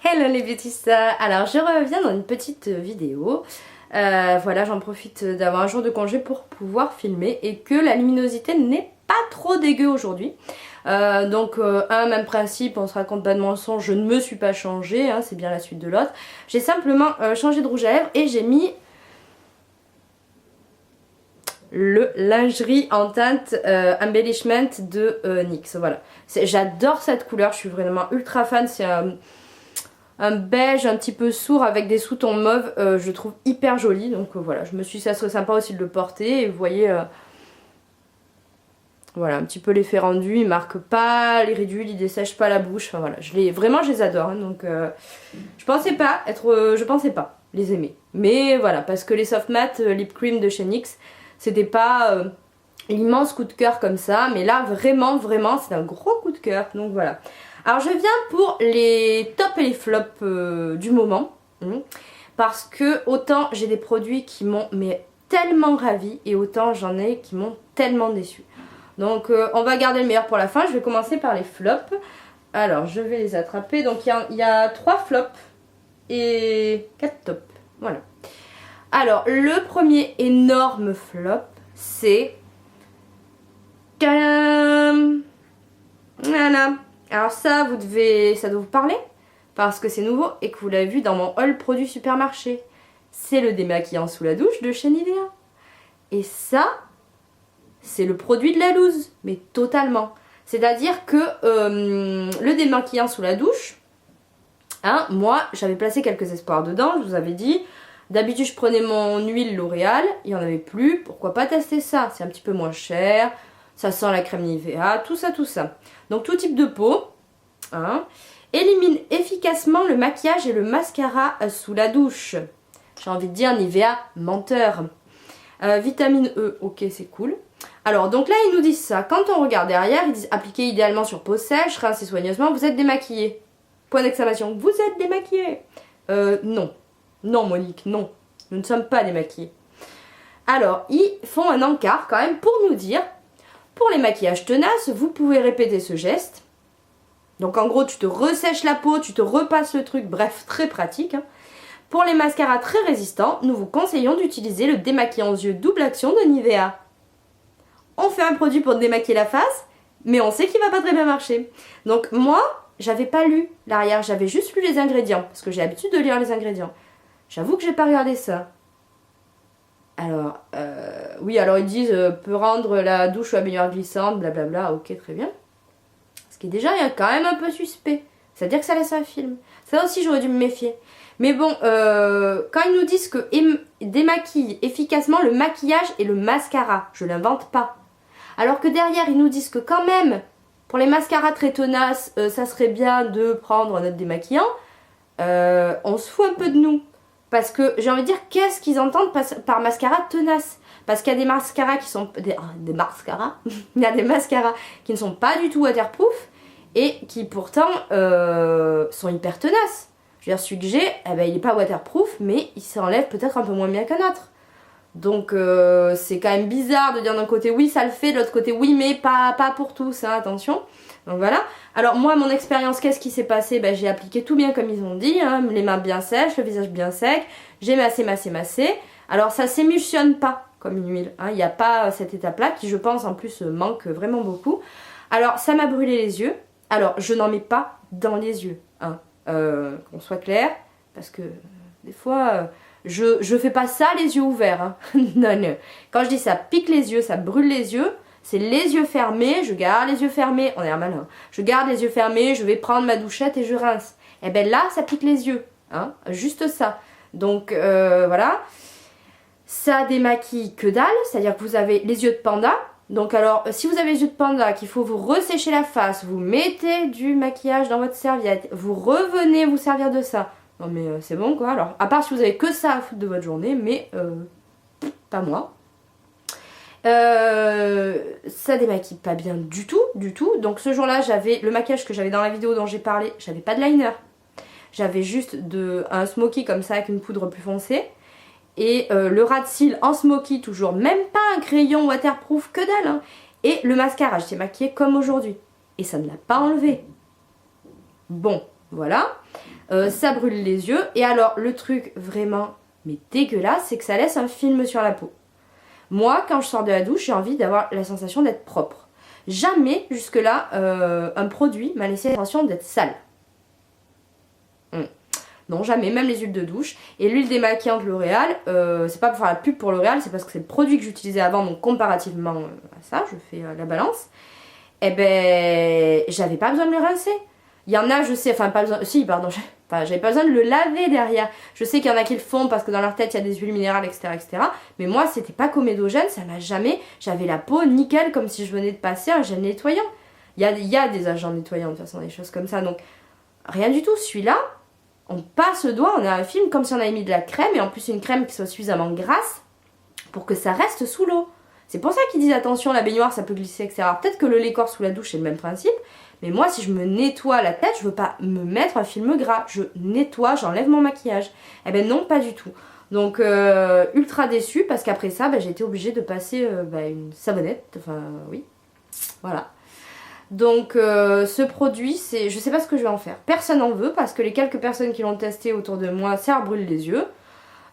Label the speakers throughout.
Speaker 1: Hello les beauty stars. Alors je reviens dans une petite vidéo. Voilà, j'en profite d'avoir un jour de congé pour pouvoir filmer et que la luminosité n'est pas trop dégueu aujourd'hui. Même principe, on se raconte pas de mensonges, je ne me suis pas changée, hein, c'est bien la suite de l'autre. J'ai simplement changé de rouge à lèvres et j'ai mis le lingerie en teinte embellishment de NYX. Voilà, j'adore cette couleur, je suis vraiment ultra fan. C'est un beige un petit peu sourd avec des sous-tons mauve, je le trouve hyper joli. Donc voilà, je me suis dit ça serait sympa aussi de le porter. Et vous voyez, voilà un petit peu l'effet rendu, il marque pas les ridules, il dessèche pas la bouche. Enfin voilà, vraiment je les adore. Hein, donc je pensais pas les aimer. Mais voilà, parce que les soft matte lip cream de chez NYX, c'était pas l'immense coup de cœur comme ça. Mais là vraiment c'est un gros coup de cœur. Donc voilà. Alors je viens pour les tops et les flops du moment. Parce que autant j'ai des produits qui m'ont tellement ravie et autant j'en ai qui m'ont tellement déçue. Donc on va garder le meilleur pour la fin. Je vais commencer par les flops. Alors je vais les attraper. Donc il y a 3 flops et 4 tops. Voilà. Alors le premier énorme flop c'est... Tadam! Voilà. Alors ça doit vous parler parce que c'est nouveau et que vous l'avez vu dans mon haul produit supermarché. C'est le démaquillant sous la douche de chez Nivea. Et ça, c'est le produit de la loose, mais totalement. C'est-à-dire que le démaquillant sous la douche, hein, moi j'avais placé quelques espoirs dedans, je vous avais dit. D'habitude je prenais mon huile L'Oréal, il n'y en avait plus, pourquoi pas tester ça? C'est un petit peu moins cher. Ça sent la crème Nivea, tout ça. Donc tout type de peau. Hein, élimine efficacement le maquillage et le mascara sous la douche. J'ai envie de dire Nivea menteur. Vitamine E, ok c'est cool. Alors donc là ils nous disent ça. Quand on regarde derrière, ils disent appliquer idéalement sur peau sèche, rincez soigneusement, vous êtes démaquillé. Point d'exclamation, vous êtes démaquillé. Non. Non Monique, non. Nous ne sommes pas démaquillés. Alors ils font un encart quand même pour nous dire... Pour les maquillages tenaces, vous pouvez répéter ce geste. Donc en gros, tu te ressèches la peau, tu te repasses le truc, bref, très pratique. Hein. Pour les mascaras très résistants, nous vous conseillons d'utiliser le démaquillant aux yeux double action de Nivea. On fait un produit pour démaquiller la face, mais on sait qu'il va pas très bien marcher. Donc moi, j'avais pas lu l'arrière, j'avais juste lu les ingrédients, parce que j'ai l'habitude de lire les ingrédients. J'avoue que j'ai pas regardé ça. Alors, oui, alors ils disent peut rendre la douche ou la baignoire glissante, blablabla, ok, très bien. Ce qui est déjà quand même un peu suspect. C'est-à-dire que ça laisse un film. Ça aussi, j'aurais dû me méfier. Mais bon, quand ils nous disent que démaquille efficacement le maquillage et le mascara, je l'invente pas. Alors que derrière, ils nous disent que quand même, pour les mascaras très tenaces, ça serait bien de prendre notre démaquillant. On se fout un peu de nous. Parce que j'ai envie de dire, qu'est-ce qu'ils entendent par mascara tenace? Parce qu'il y a des mascaras qui sont... Des mascaras il y a des mascaras qui ne sont pas du tout waterproof et qui pourtant sont hyper tenaces. Je veux dire, celui que j'ai, il n'est pas waterproof, mais il s'enlève peut-être un peu moins bien qu'un autre. Donc c'est quand même bizarre de dire d'un côté oui ça le fait, de l'autre côté oui mais pas pour tous, hein, attention. Donc voilà. Alors moi mon expérience, qu'est-ce qui s'est passé? J'ai appliqué tout bien comme ils ont dit, hein, les mains bien sèches, le visage bien sec, j'ai massé. Alors ça s'émulsionne pas comme une huile, hein, il n'y a pas cette étape là qui je pense en plus manque vraiment beaucoup. Alors ça m'a brûlé les yeux, alors je n'en mets pas dans les yeux, hein, qu'on soit clair, parce que des fois... Je fais pas ça les yeux ouverts, hein. Non. Quand je dis ça pique les yeux, ça brûle les yeux, c'est les yeux fermés, je garde les yeux fermés, on est un malin. Je garde les yeux fermés, je vais prendre ma douchette et je rince. Et ben là, ça pique les yeux, hein, juste ça. Donc voilà, ça démaquille que dalle, c'est-à-dire que vous avez les yeux de panda. Donc alors, si vous avez les yeux de panda, qu'il faut vous ressécher la face, vous mettez du maquillage dans votre serviette, vous revenez vous servir de ça. Non mais c'est bon quoi, alors à part si vous avez que ça à foutre de votre journée, mais pas moi. Ça démaquille pas bien du tout. Donc ce jour là j'avais le maquillage que j'avais dans la vidéo dont j'ai parlé, j'avais pas de liner. J'avais juste un smoky comme ça avec une poudre plus foncée. Et le ras de cils en smoky toujours, même pas un crayon waterproof que dalle. Hein. Et le mascara, j'étais maquillée comme aujourd'hui. Et ça ne l'a pas enlevé. Bon. Voilà. Ça brûle les yeux. Et alors, le truc vraiment mais dégueulasse, c'est que ça laisse un film sur la peau. Moi, quand je sors de la douche, j'ai envie d'avoir la sensation d'être propre. Jamais, jusque-là, un produit m'a laissé la sensation d'être sale. Non, jamais, même les huiles de douche. Et l'huile démaquillante L'Oréal, c'est pas pour faire la pub pour L'Oréal, c'est parce que c'est le produit que j'utilisais avant, donc comparativement à ça, je fais la balance. Eh ben, j'avais pas besoin de le rincer. Il y en a, je sais, enfin pas besoin, si, pardon, j'avais pas besoin de le laver derrière. Je sais qu'il y en a qui le font parce que dans leur tête il y a des huiles minérales, etc., etc. Mais moi, c'était pas comédogène, ça m'a jamais. J'avais la peau nickel comme si je venais de passer un gel nettoyant. Il y a des agents nettoyants de toute façon, des choses comme ça, donc rien du tout. Celui-là, on passe le doigt, on a un film comme si on avait mis de la crème, et en plus une crème qui soit suffisamment grasse pour que ça reste sous l'eau. C'est pour ça qu'ils disent attention, la baignoire ça peut glisser, etc. Alors, peut-être que le lait corps sous la douche c'est le même principe, mais moi si je me nettoie la tête, je veux pas me mettre un film gras, je nettoie, j'enlève mon maquillage. Eh ben non, pas du tout. Donc ultra déçue parce qu'après ça, j'ai été obligée de passer une savonnette, enfin oui, voilà. Donc ce produit, je sais pas ce que je vais en faire. Personne n'en veut parce que les quelques personnes qui l'ont testé autour de moi, ça leur brûle les yeux.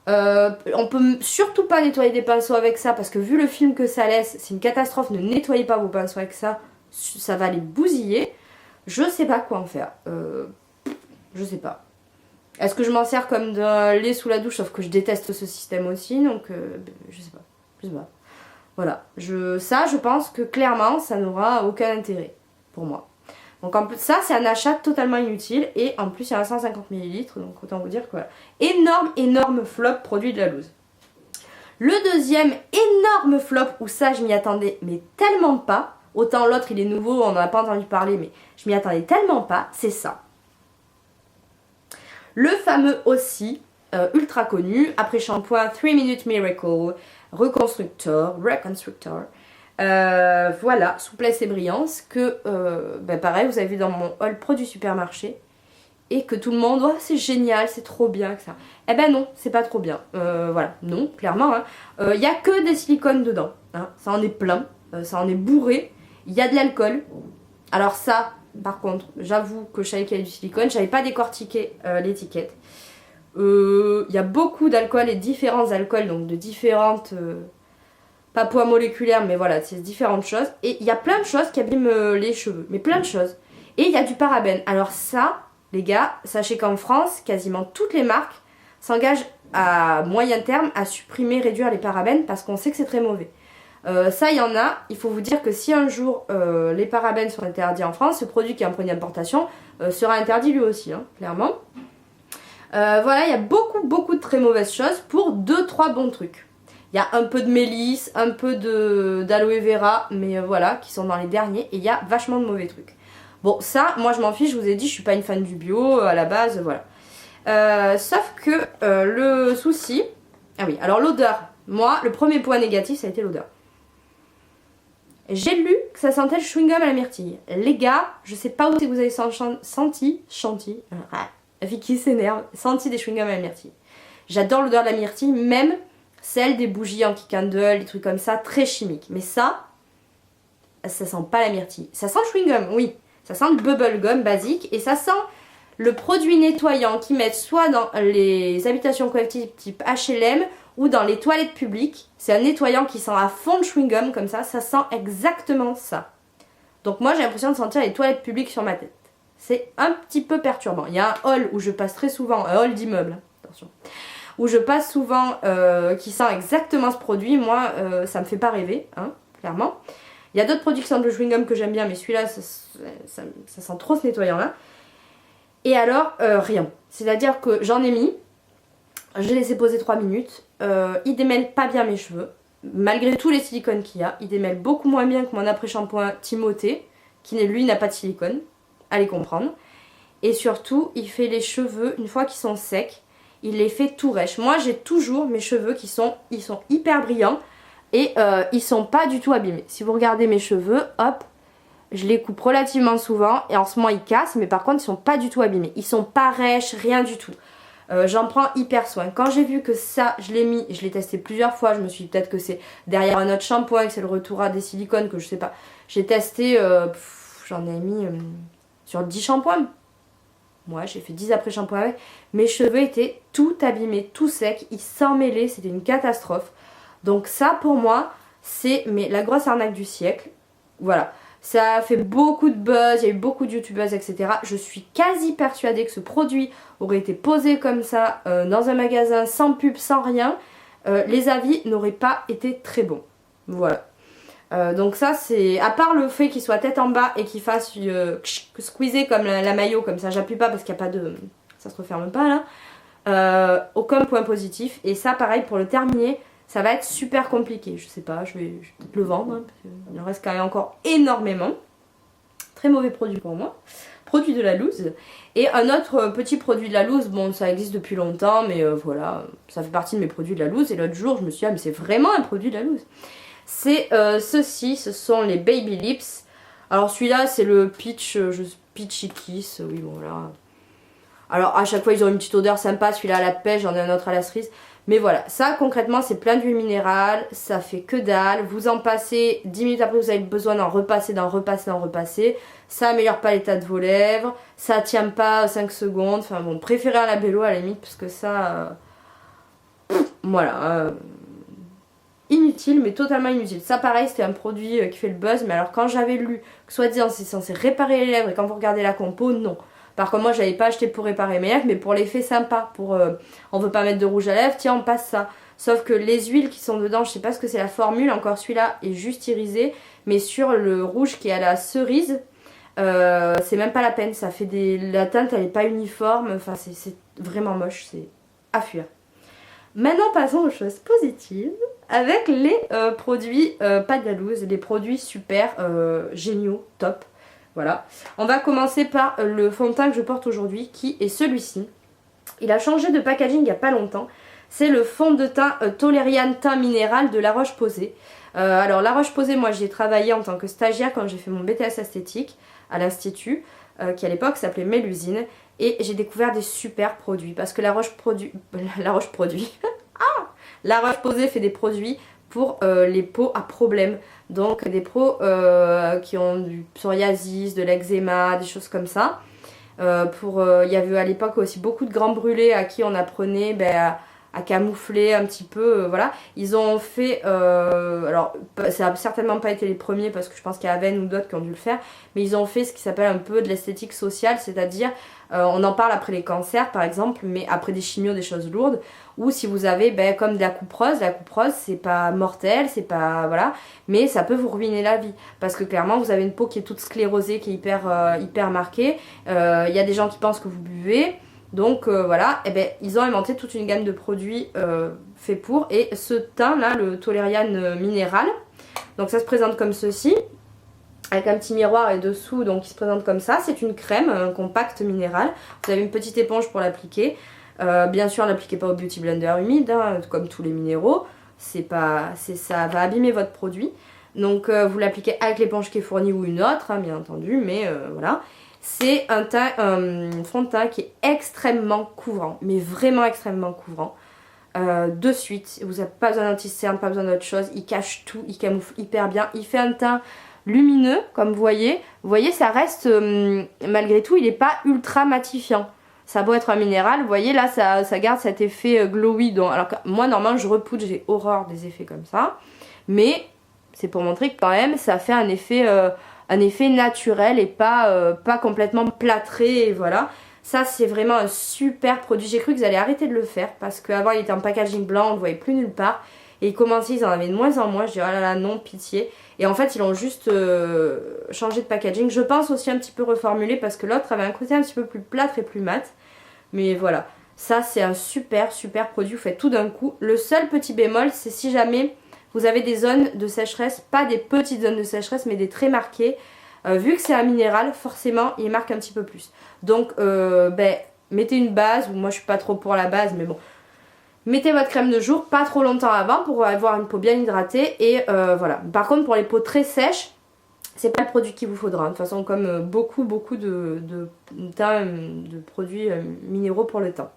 Speaker 1: On peut surtout pas nettoyer des pinceaux avec ça parce que vu le film que ça laisse, c'est une catastrophe. Ne nettoyez pas vos pinceaux avec ça, ça va les bousiller. Je sais pas quoi en faire. Je sais pas. Est-ce que je m'en sers comme d'un lait sous la douche? Sauf que je déteste ce système aussi, donc je sais pas. Je sais pas. Voilà. Je pense que clairement, ça n'aura aucun intérêt pour moi. Donc en plus ça, c'est un achat totalement inutile. Et en plus, il y a un 150 ml. Donc autant vous dire que voilà. Énorme flop produit de la loose. Le deuxième énorme flop, où ça, je m'y attendais, mais tellement pas. Autant l'autre, il est nouveau, on n'en a pas entendu parler, mais je m'y attendais tellement pas. C'est ça. Le fameux aussi, ultra connu, après shampoing 3 Minute Miracle, Reconstructor. Voilà, souplesse et brillance, que pareil, vous avez vu dans mon haul produit supermarché, et que tout le monde, oh c'est génial, c'est trop bien que ça. Eh ben non, c'est pas trop bien. Voilà, non, clairement. Il y a que des silicones dedans, hein. Ça en est plein, ça en est bourré. Il y a de l'alcool. Alors ça, par contre, j'avoue que je savais qu'il y avait du silicone, j'avais pas décortiqué l'étiquette. Il y a beaucoup d'alcool et différents alcools, donc de différentes... pas poids moléculaires, mais voilà, c'est différentes choses. Et il y a plein de choses qui abîment les cheveux, mais plein de choses. Et il y a du parabène. Alors ça, les gars, sachez qu'en France, quasiment toutes les marques s'engagent à moyen terme à supprimer, réduire les parabènes parce qu'on sait que c'est très mauvais. Ça, il y en a. Il faut vous dire que si un jour les parabènes sont interdits en France, ce produit qui est en produit d'importation sera interdit lui aussi, hein, clairement. Voilà, il y a beaucoup de très mauvaises choses pour 2-3 bons trucs. Il y a un peu de mélisse, un peu d'aloe vera, mais voilà, qui sont dans les derniers. Et il y a vachement de mauvais trucs. Bon, ça, moi je m'en fiche, je vous ai dit, je suis pas une fan du bio à la base, voilà. Sauf que le souci... Ah oui, alors l'odeur. Moi, le premier point négatif, ça a été l'odeur. J'ai lu que ça sentait le chewing-gum à la myrtille. Les gars, je sais pas où c'est que vous avez senti, la fille qui s'énerve, senti des chewing-gums à la myrtille. J'adore l'odeur de la myrtille, même celle des bougies anti candle, des trucs comme ça, très chimiques. Mais ça sent pas la myrtille. Ça sent le chewing-gum, oui. Ça sent le bubble gum basique et ça sent le produit nettoyant qu'ils mettent soit dans les habitations collectives type HLM ou dans les toilettes publiques. C'est un nettoyant qui sent à fond le chewing-gum comme ça sent exactement ça. Donc moi j'ai l'impression de sentir les toilettes publiques sur ma tête. C'est un petit peu perturbant. Il y a un hall où je passe très souvent, un hall d'immeuble, attention, où je passe souvent qui sent exactement ce produit. Moi ça me fait pas rêver, hein, clairement. Il y a d'autres produits qui sentent le chewing-gum que j'aime bien, mais celui-là ça sent trop ce nettoyant là. Et alors rien. C'est-à-dire que j'en ai mis, j'ai laissé poser 3 minutes, il démêle pas bien mes cheveux, malgré tous les silicones qu'il y a, il démêle beaucoup moins bien que mon après-shampoing Timothée, qui lui n'a pas de silicone, allez comprendre. Et surtout, il fait les cheveux, une fois qu'ils sont secs, il les fait tout rêche. Moi j'ai toujours mes cheveux qui sont hyper brillants et ils sont pas du tout abîmés. Si vous regardez mes cheveux, hop, je les coupe relativement souvent et en ce moment ils cassent, mais par contre ils sont pas du tout abîmés. Ils sont pas rêches, rien du tout. J'en prends hyper soin. Quand j'ai vu que ça, je l'ai mis, je l'ai testé plusieurs fois, je me suis dit peut-être que c'est derrière un autre shampoing, que c'est le retour à des silicones, que je sais pas. J'ai testé, j'en ai mis sur 10 shampoings. Moi, j'ai fait 10 après-shampoing avec. Mes cheveux étaient tout abîmés, tout secs, ils s'en mêlaient, c'était une catastrophe. Donc ça, pour moi, c'est la grosse arnaque du siècle. Voilà. Ça a fait beaucoup de buzz, il y a eu beaucoup de youtubeuses, etc. Je suis quasi persuadée que ce produit aurait été posé comme ça dans un magasin, sans pub, sans rien. Les avis n'auraient pas été très bons. Voilà. Donc ça c'est, à part le fait qu'il soit tête en bas et qu'il fasse squeezer comme la maillot, comme ça j'appuie pas parce qu'il n'y a pas de... ça se referme pas là. Aucun point positif. Et ça pareil pour le terminer, ça va être super compliqué. Je sais pas, je vais peut-être le vendre, hein, parce qu'il en reste quand même encore énormément. Très mauvais produit pour moi. Produit de la loose. Et un autre petit produit de la loose, bon ça existe depuis longtemps, mais voilà, ça fait partie de mes produits de la loose. Et l'autre jour je me suis dit, ah mais c'est vraiment un produit de la loose. C'est ceci, ce sont les Baby Lips. Alors celui-là c'est le Peachy Kiss, oui bon voilà. Alors à chaque fois ils ont une petite odeur sympa, celui-là à la pêche, j'en ai un autre à la cerise. Mais voilà, ça concrètement c'est plein d'huile minérale, ça fait que dalle. Vous en passez, 10 minutes après vous avez besoin d'en repasser, Ça améliore pas l'état de vos lèvres, ça tient pas 5 secondes. Enfin bon, préférez un labello à la limite parce que ça... voilà... inutile, mais totalement inutile. Ça pareil c'était un produit qui fait le buzz, mais alors quand j'avais lu que soi-disant c'est censé réparer les lèvres et quand vous regardez la compo, non. Par contre moi j'avais pas acheté pour réparer mes lèvres mais pour l'effet sympa, pour on veut pas mettre de rouge à lèvres, tiens on passe ça. Sauf que les huiles qui sont dedans, je sais pas ce que c'est la formule, encore celui-là est juste irisé, mais sur le rouge qui est à la cerise, c'est même pas la peine, ça fait la teinte elle est pas uniforme, enfin c'est vraiment moche, c'est à fuir. Maintenant passons aux choses positives avec les produits pas de la loose, les produits super géniaux, top. Voilà. On va commencer par le fond de teint que je porte aujourd'hui qui est celui-ci. Il a changé de packaging il n'y a pas longtemps. C'est le fond de teint Toleriane teint minéral de La Roche-Posay. Alors La Roche-Posay, moi j'y ai travaillé en tant que stagiaire quand j'ai fait mon BTS esthétique à l'institut qui à l'époque s'appelait Mélusine. Et j'ai découvert des super produits parce que La Roche-Posay fait des produits pour les peaux à problème. Donc des peaux qui ont du psoriasis, de l'eczéma, des choses comme ça. Il y avait à l'époque aussi beaucoup de grands brûlés à qui on apprenait à camoufler un petit peu, voilà. Ils ont fait, alors ça a certainement pas été les premiers parce que je pense qu'il y a Aven ou d'autres qui ont dû le faire, mais ils ont fait ce qui s'appelle un peu de l'esthétique sociale, c'est-à-dire on en parle après les cancers par exemple, mais après des chimios, des choses lourdes, ou si vous avez comme de la couperose c'est pas mortel, c'est pas, voilà, mais ça peut vous ruiner la vie, parce que clairement vous avez une peau qui est toute sclérosée, qui est hyper marquée, il y a des gens qui pensent que vous buvez. Donc voilà, ils ont inventé toute une gamme de produits faits pour. Et ce teint là, le Toleriane minéral, donc ça se présente comme ceci, avec un petit miroir et dessous, donc il se présente comme ça. C'est une crème, un compact minéral. Vous avez une petite éponge pour l'appliquer. Bien sûr, n'appliquez pas au Beauty Blender humide, hein, comme tous les minéraux. Ça va abîmer votre produit. Donc vous l'appliquez avec l'éponge qui est fournie ou une autre, hein, bien entendu, mais voilà. C'est un fond de teint qui est extrêmement couvrant, mais vraiment extrêmement couvrant. De suite, vous n'avez pas besoin d'anti-cerne, pas besoin d'autre chose, il cache tout, il camoufle hyper bien. Il fait un teint lumineux, comme vous voyez. Vous voyez, ça reste, malgré tout, il n'est pas ultra matifiant. Ça a beau être un minéral, vous voyez, là, ça garde cet effet glowy. Alors que moi, normalement, je repoudre, j'ai horreur des effets comme ça. Mais c'est pour montrer que quand même, ça fait un effet naturel et pas complètement plâtré, et voilà. Ça c'est vraiment un super produit. J'ai cru qu'ils allaient arrêter de le faire parce qu'avant il était en packaging blanc, on ne le voyait plus nulle part. Et ils commençaient, ils en avaient de moins en moins. Je dis oh là là non, pitié. Et en fait ils ont juste changé de packaging. Je pense aussi un petit peu reformulé parce que l'autre avait un côté un petit peu plus plâtre et plus mat. Mais voilà, ça c'est un super produit, vous faites tout d'un coup. Le seul petit bémol c'est si jamais vous avez des zones de sécheresse, pas des petites zones de sécheresse mais des traits marqués. Vu que c'est un minéral, forcément il marque un petit peu plus. Donc mettez une base, ou moi je suis pas trop pour la base mais bon. Mettez votre crème de jour pas trop longtemps avant pour avoir une peau bien hydratée et voilà. Par contre pour les peaux très sèches, c'est pas le produit qu'il vous faudra. De toute façon comme beaucoup de produits minéraux pour le teint.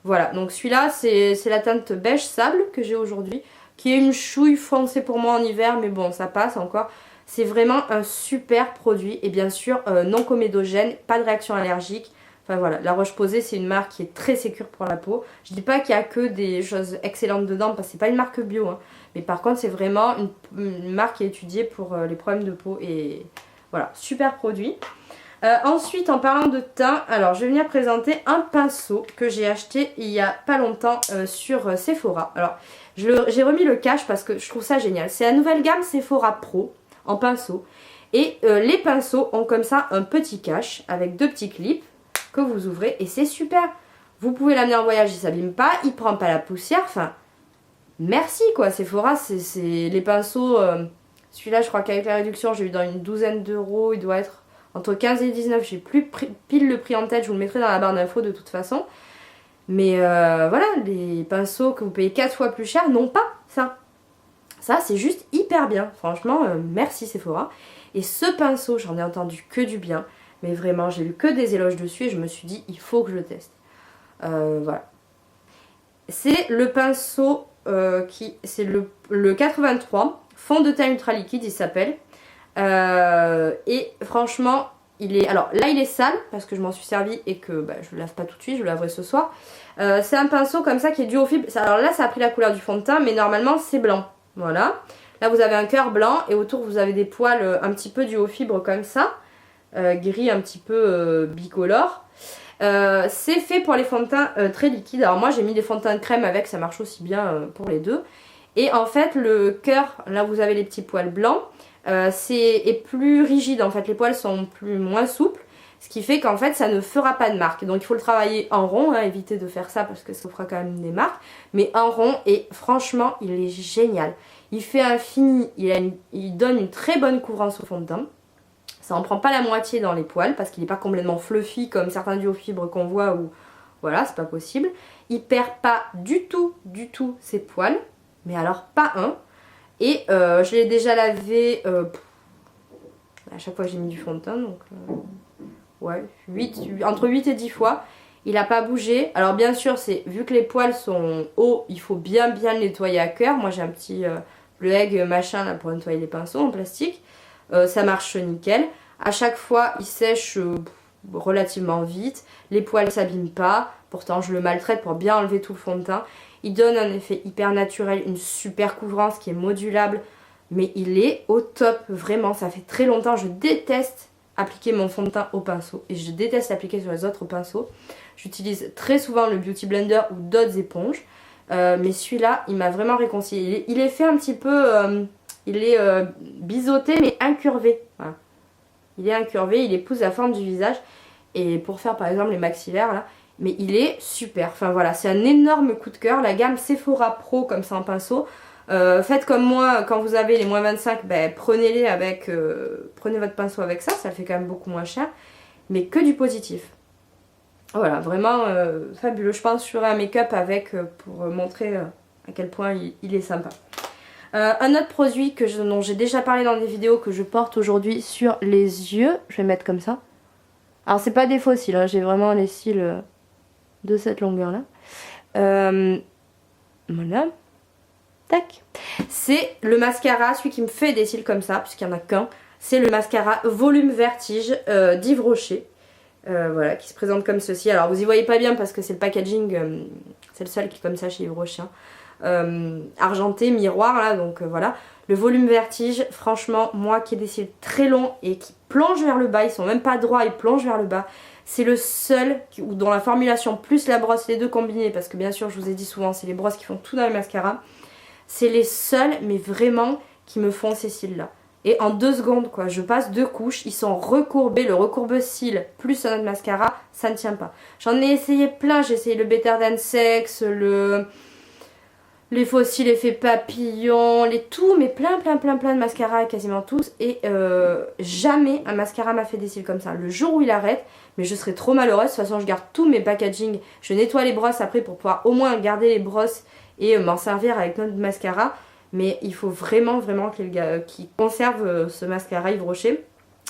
Speaker 1: Voilà, donc celui-là c'est la teinte beige sable que j'ai aujourd'hui, qui est une chouille foncée pour moi en hiver, mais bon ça passe encore. C'est vraiment un super produit et bien sûr non comédogène, pas de réaction allergique, Enfin voilà, La Roche-Posay c'est une marque qui est très sécure pour la peau. Je dis pas qu'il y a que des choses excellentes dedans parce que c'est pas une marque bio, hein. Mais par contre c'est vraiment une marque qui est étudiée pour les problèmes de peau et voilà, super produit. Ensuite en parlant de teint, alors je vais venir présenter un pinceau que j'ai acheté il y a pas longtemps sur Sephora. Alors j'ai remis le cache parce que je trouve ça génial. C'est la nouvelle gamme Sephora Pro en pinceau. Et les pinceaux ont comme ça un petit cache avec 2 petits clips que vous ouvrez et c'est super. Vous pouvez l'amener en voyage, il s'abîme pas, il prend pas la poussière, enfin merci quoi. Sephora c'est les pinceaux, celui-là je crois qu'avec la réduction j'ai eu dans une douzaine d'euros, il doit être entre 15 et 19, j'ai plus pile le prix en tête, je vous le mettrai dans la barre d'infos de toute façon. Mais voilà, les pinceaux que vous payez 4 fois plus cher n'ont pas ça. Ça c'est juste hyper bien, franchement merci Sephora. Et ce pinceau, j'en ai entendu que du bien. Mais vraiment, j'ai lu que des éloges dessus et je me suis dit, il faut que je le teste. Voilà. C'est le pinceau c'est le 83, fond de teint ultra liquide, il s'appelle. Et franchement, il est... Alors là, il est sale parce que je m'en suis servi et que je le lave pas tout de suite, je le laverai ce soir. C'est un pinceau comme ça qui est duo fibre. Alors là, ça a pris la couleur du fond de teint, mais normalement, c'est blanc. Voilà. Là, vous avez un cœur blanc et autour, vous avez des poils un petit peu duo fibre comme ça. Gris un petit peu bicolore. C'est fait pour les fonds de teint très liquides. Alors moi j'ai mis des fonds de teint de crème avec, ça marche aussi bien pour les deux. Et en fait le cœur, là vous avez les petits poils blancs, est plus rigide en fait, les poils sont moins souples. Ce qui fait qu'en fait ça ne fera pas de marque. Donc il faut le travailler en rond, hein, évitez de faire ça parce que ça fera quand même des marques. Mais en rond et franchement il est génial. Il fait un fini, il donne une très bonne couvrance au fond de teint. Ça en prend pas la moitié dans les poils parce qu'il n'est pas complètement fluffy comme certains duos fibres qu'on voit où voilà, c'est pas possible. Il perd pas du tout ses poils, mais alors pas un. Et je l'ai déjà lavé à chaque fois que j'ai mis du fond de teint, donc ouais, entre 8 et 10 fois. Il n'a pas bougé. Alors bien sûr, vu que les poils sont hauts, il faut bien le nettoyer à cœur. Moi j'ai un petit Bleu Egg machin là pour nettoyer les pinceaux en plastique. Ça marche nickel. À chaque fois, il sèche relativement vite. Les poils ne s'abîment pas. Pourtant, je le maltraite pour bien enlever tout le fond de teint. Il donne un effet hyper naturel, une super couvrance qui est modulable. Mais il est au top, vraiment. Ça fait très longtemps. Je déteste appliquer mon fond de teint au pinceau. Et je déteste l'appliquer sur les autres pinceaux. J'utilise très souvent le Beauty Blender ou d'autres éponges. Mais celui-là, il m'a vraiment réconcilié. Il est fait un petit peu... il est biseauté mais incurvé. Voilà. Il est incurvé, il épouse la forme du visage. Et pour faire par exemple les maxillaires là. Mais il est super. Enfin voilà, c'est un énorme coup de cœur. La gamme Sephora Pro comme ça en pinceau. Faites comme moi, quand vous avez les moins 25, prenez-les avec... prenez votre pinceau avec ça, ça le fait quand même beaucoup moins cher. Mais que du positif. Voilà, vraiment fabuleux. Je pense que je ferai un make-up avec pour montrer à quel point il est sympa. Un autre produit dont j'ai déjà parlé dans des vidéos que je porte aujourd'hui sur les yeux. Je vais mettre comme ça. Alors c'est pas des faux cils, hein, j'ai vraiment les cils de cette longueur là. Voilà. Tac. C'est le mascara, celui qui me fait des cils comme ça, puisqu'il n'y en a qu'un. C'est le mascara Volume Vertige d'Yves Rocher. Voilà, qui se présente comme ceci. Alors vous y voyez pas bien parce que c'est le packaging, c'est le seul qui est comme ça chez Yves Rocher. Argenté, miroir là, donc voilà. Le Volume Vertige, franchement, moi qui ai des cils très longs et qui plongent vers le bas, ils sont même pas droits, ils plongent vers le bas. C'est le seul dont la formulation plus la brosse, les deux combinés, parce que bien sûr je vous ai dit souvent, c'est les brosses qui font tout dans le mascara. C'est les seuls, mais vraiment, qui me font ces cils là. Et en 2 secondes quoi, je passe 2 couches, ils sont recourbés, le recourbe-cils plus un autre mascara, ça ne tient pas. J'en ai essayé plein, j'ai essayé le Better Than Sex, les fossiles effets papillon, mais plein de mascaras, quasiment tous. Et jamais un mascara m'a fait des cils comme ça. Le jour où il arrête, mais je serais trop malheureuse. De toute façon, je garde tous mes packaging. Je nettoie les brosses après pour pouvoir au moins garder les brosses et m'en servir avec notre mascara. Mais il faut vraiment qu'il conserve ce mascara Yves Rocher.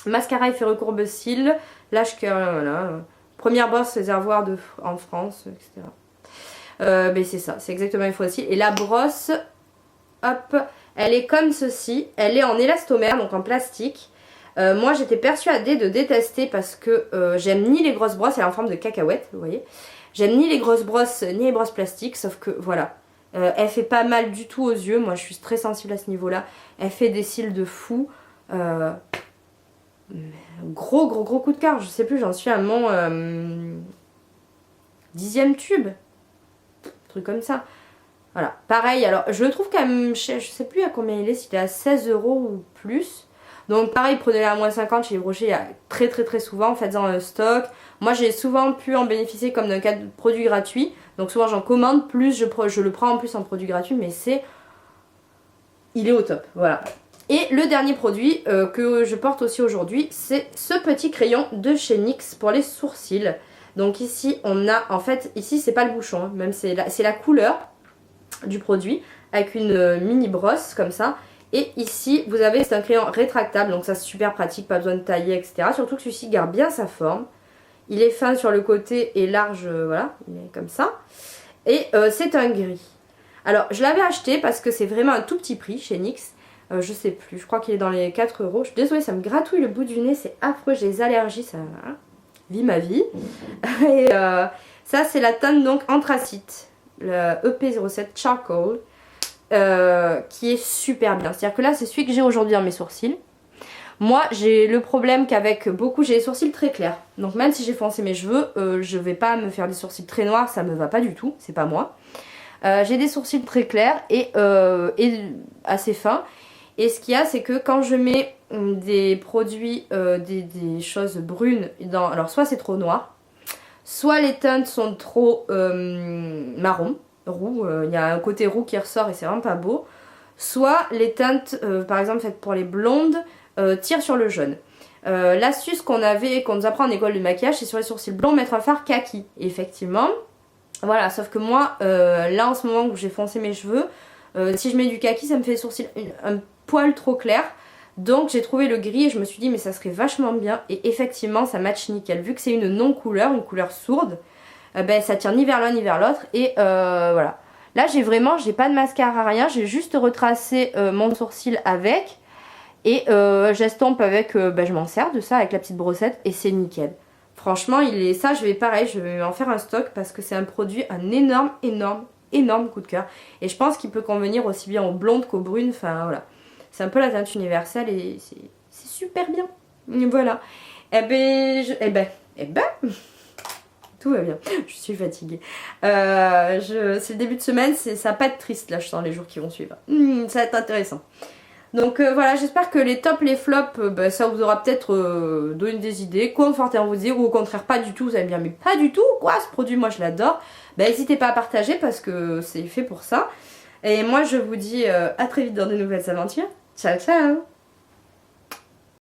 Speaker 1: Mascara effet recourbe-cils, lâche cœur, voilà. Première brosse réservoir en France, etc. Mais c'est ça, c'est exactement une fois aussi. Et la brosse, hop, elle est comme ceci. Elle est en élastomère, donc en plastique. Moi j'étais persuadée de détester parce que j'aime ni les grosses brosses, elle est en forme de cacahuète, vous voyez. J'aime ni les grosses brosses ni les brosses plastiques, sauf que voilà. Elle fait pas mal du tout aux yeux, moi je suis très sensible à ce niveau-là. Elle fait des cils de fou. Gros coup de cœur, je sais plus, j'en suis à mon 10e tube. Truc comme ça. Voilà, pareil, alors je le trouve quand même, je sais plus à combien il est, s'il est à 16 € ou plus. Donc pareil, prenez-le à moins 50 chez les brochets, il y a très souvent, faites-en un stock. Moi j'ai souvent pu en bénéficier comme d'un cas de produit gratuit. Donc souvent j'en commande, plus je le prends en plus en produit gratuit, mais il est au top, voilà. Et le dernier produit que je porte aussi aujourd'hui, c'est ce petit crayon de chez NYX pour les sourcils. Donc ici on a, en fait, ici c'est pas le bouchon, hein, même c'est la couleur du produit avec une mini brosse comme ça. Et ici vous avez, c'est un crayon rétractable, donc ça c'est super pratique, pas besoin de tailler, etc. Surtout que celui-ci garde bien sa forme. Il est fin sur le côté et large, voilà, il est comme ça. Et c'est un gris. Alors je l'avais acheté parce que c'est vraiment un tout petit prix chez NYX. Je sais plus, je crois qu'il est dans les 4 €. Je suis désolée, ça me gratouille le bout du nez, c'est affreux, j'ai des allergies, ça vit ma vie. Et ça c'est la teinte donc anthracite, le EP07 Charcoal, qui est super bien. C'est-à-dire que là c'est celui que j'ai aujourd'hui dans mes sourcils. Moi j'ai le problème qu'avec beaucoup, j'ai les sourcils très clairs. Donc même si j'ai foncé mes cheveux, je vais pas me faire des sourcils très noirs, ça me va pas du tout, c'est pas moi. J'ai des sourcils très clairs et assez fins. Et ce qu'il y a, c'est que quand je mets des produits, des choses brunes, alors soit c'est trop noir, soit les teintes sont trop marron, roux, il y a un côté roux qui ressort et c'est vraiment pas beau, soit les teintes, par exemple faites pour les blondes, tirent sur le jaune. L'astuce qu'on nous apprend en école de maquillage, c'est sur les sourcils blonds, mettre un fard kaki. Et effectivement, voilà, sauf que moi, là en ce moment où j'ai foncé mes cheveux, si je mets du kaki, ça me fait les sourcils un poil trop clair. Donc j'ai trouvé le gris et je me suis dit mais ça serait vachement bien. Et effectivement ça match nickel. Vu que c'est une non-couleur, une couleur sourde, ben ça tire ni vers l'un ni vers l'autre. Et voilà. Là j'ai pas de mascara, rien. J'ai juste retracé mon sourcil avec. Et j'estompe avec, je m'en sers de ça avec la petite brossette et c'est nickel. Franchement ça je vais en faire un stock parce que c'est un produit, un énorme coup de cœur. Et je pense qu'il peut convenir aussi bien aux blondes qu'aux brunes, enfin voilà. C'est un peu la teinte universelle et c'est super bien. Voilà. Tout va bien. Je suis fatiguée. C'est le début de semaine, ça va pas être triste là, je sens les jours qui vont suivre. Ça va être intéressant. Donc voilà, j'espère que les tops, les flops, ça vous aura peut-être donné des idées, conforté en vos idées, ou au contraire pas du tout, vous allez me dire mais pas du tout, quoi, ce produit moi je l'adore. N'hésitez pas à partager parce que c'est fait pour ça. Et moi je vous dis à très vite dans de nouvelles aventures. Ciao ciao.